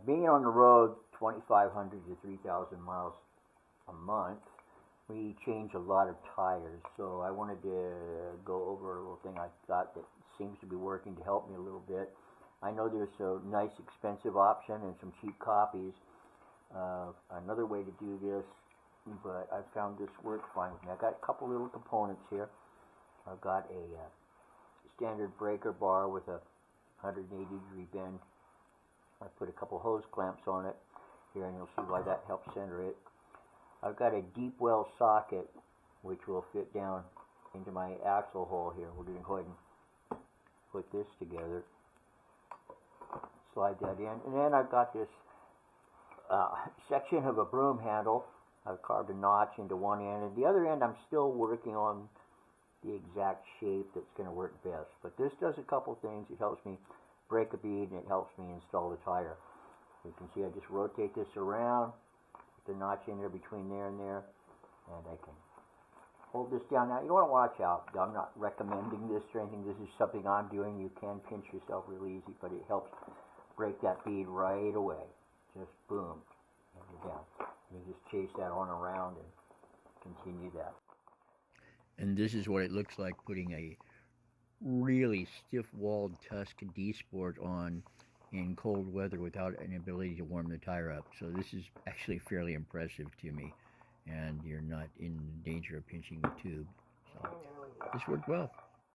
Being on the road 2,500 to 3,000 miles a month, we change a lot of tires. So I wanted to go over a little thing I thought that seems to be working to help me a little bit. I know there's a nice expensive option and some cheap copies. Another way to do this, but I found this works fine with me. I got a couple little components here. I've got a standard breaker bar with a 180-degree bend. I put a couple hose clamps on it here, and you'll see why that helps center it. I've got a deep well socket which will fit down into my axle hole here. We're going to go ahead and put this together, slide that in, and then I've got this section of a broom handle. I've carved a notch into one end, and the other end I'm still working on the exact shape that's going to work best. But this does a couple things. It helps me break a bead, and it helps me install the tire. You can see I just rotate this around, put the notch in there between there and there, and I can hold this down. Now you want to watch out. I'm not recommending this or anything. This is something I'm doing. You can pinch yourself really easy, but it helps break that bead right away. Just boom, and you're down. You just chase that on around and continue that. And this is what it looks like putting a really stiff-walled Tusk D-Sport on in cold weather without an ability to warm the tire up. So this is actually fairly impressive to me, and you're not in danger of pinching the tube. So this worked well.